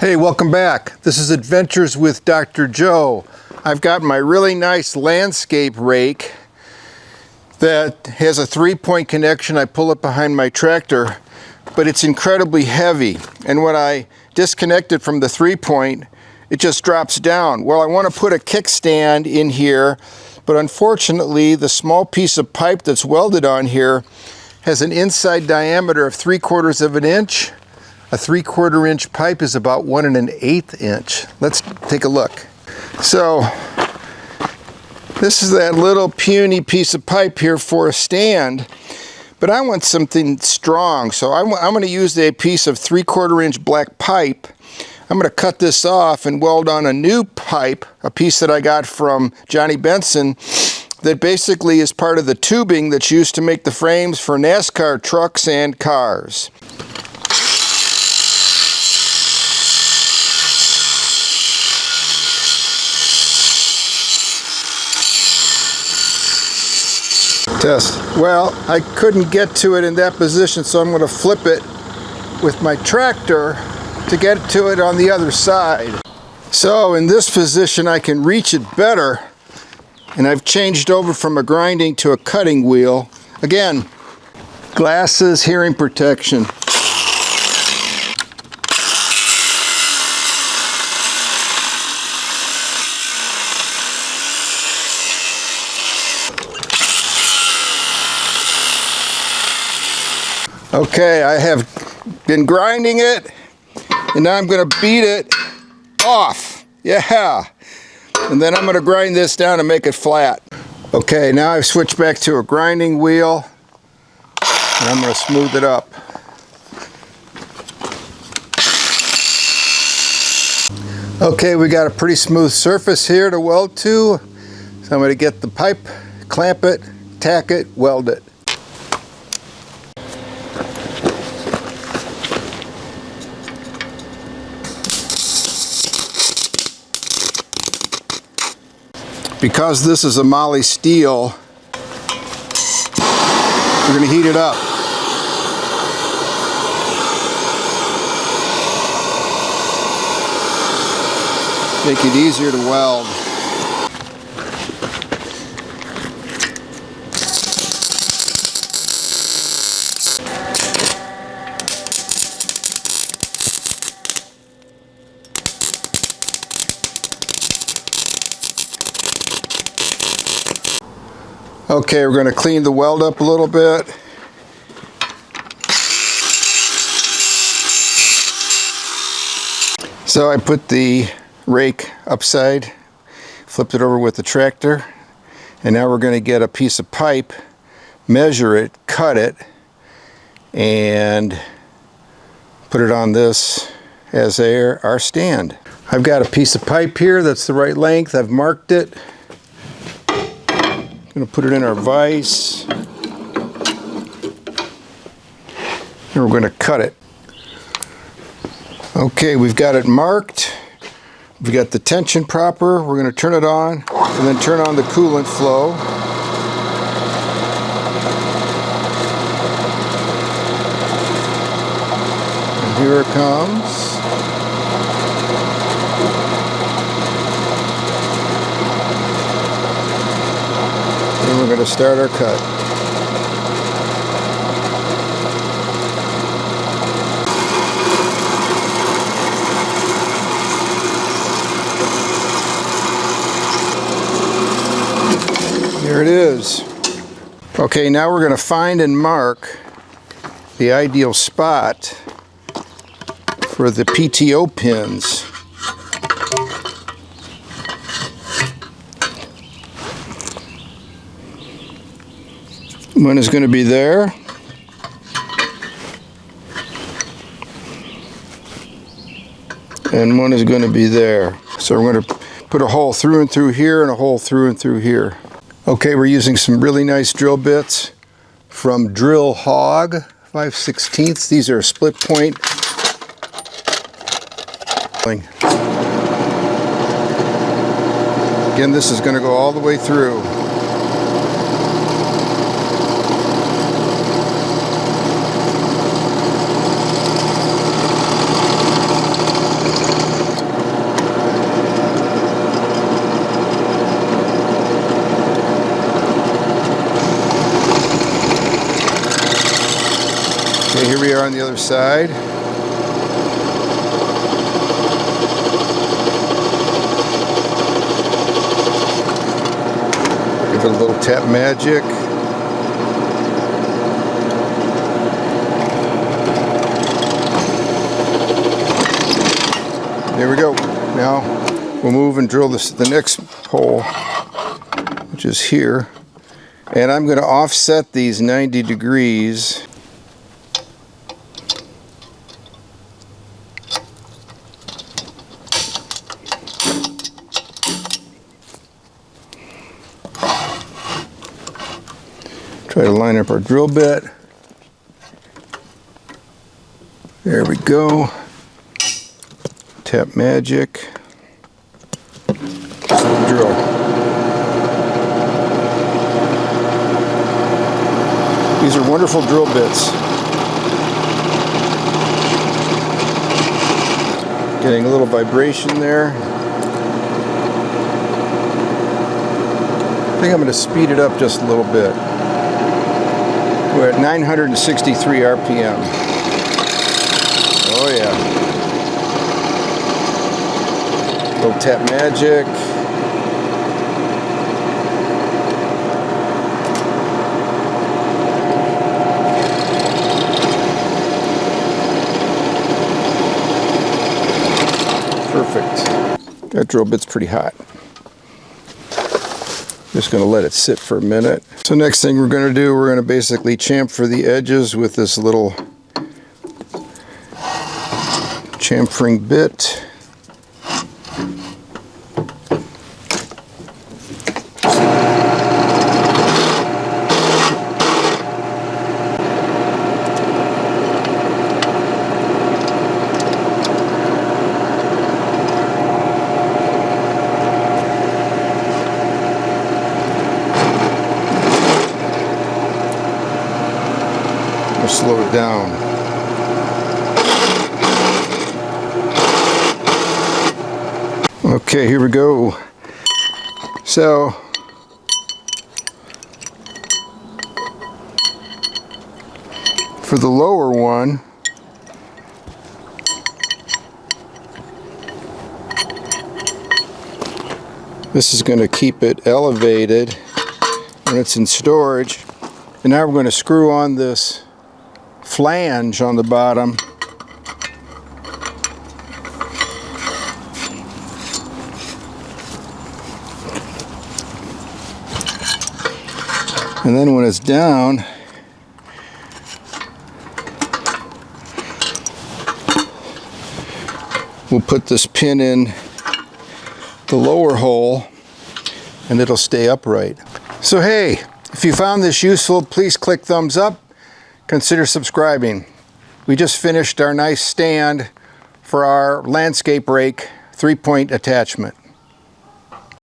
Hey, welcome back. This is Adventures with Dr. Joe. I've got my really nice landscape rake that has a 3-point connection. I pull it behind my tractor, but it's incredibly heavy. And when I disconnect it from the 3-point, it just drops down. Well, I want to put a kickstand in here, but unfortunately, the small piece of pipe that's welded on here has an inside diameter of 3/4 of an inch. A 3/4 inch pipe is about 1 1/8 inch. Let's take a look. So this is that little puny piece of pipe here for a stand, but I want something strong. So I'm going to use a piece of 3/4 inch black pipe. I'm going to cut this off and weld on a new pipe, a piece that I got from Johnny Benson, that basically is part of the tubing that's used to make the frames for NASCAR trucks and cars. Test. Well, I couldn't get to it in that position, so I'm going to flip it with my tractor to get to it on the other side. So in this position I can reach it better, and I've changed over from a grinding to a cutting wheel. Again, glasses, hearing protection. Okay, I have been grinding it, and now I'm going to beat it off. Yeah. And then I'm going to grind this down and make it flat. Okay, now I've switched back to a grinding wheel, and I'm going to smooth it up. Okay, we got a pretty smooth surface here to weld to. So I'm going to get the pipe, clamp it, tack it, weld it. Because this is a moly steel, we're going to heat it up. Make it easier to weld. Okay, we're going to clean the weld up a little bit. So I put the rake upside, flipped it over with the tractor, and now we're going to get a piece of pipe, measure it, cut it, and put it on this as our stand. I've got a piece of pipe here that's the right length. I've marked it. Going to put it in our vise, and we're going to cut it. Okay, we've got it marked. We've got the tension proper. We're going to turn it on and then turn on the coolant flow. And here it comes. We're going to start our cut. Here it is. Okay, now we're going to find and mark the ideal spot for the PTO pins. One is going to be there. And one is going to be there. So we're going to put a hole through and through here and a hole through and through here. Okay, we're using some really nice drill bits from Drill Hog 5/16. These are split point. Again, this is going to go all the way through. Okay, here we are on the other side. Give it a little tap magic. There we go. Now we'll move and drill the next hole, which is here. And I'm going to offset these 90 degrees. Try to line up our drill bit. There we go. Tap magic. Drill. These are wonderful drill bits. Getting a little vibration there. I think I'm going to speed it up just a little bit. We're at 963 RPM. Oh yeah. Little tap magic. Perfect. That drill bit's pretty hot. Just going to let it sit for a minute. So next thing we're going to do, we're going to basically chamfer the edges with this little chamfering bit. Slow it down. Okay, here we go. So for the lower one, this is going to keep it elevated when it's in storage. And now we're going to screw on this flange on the bottom. And then when it's down, we'll put this pin in the lower hole and it'll stay upright. So hey, if you found this useful, please click thumbs up. Consider subscribing. We just finished our nice stand for our landscape rake 3-point attachment.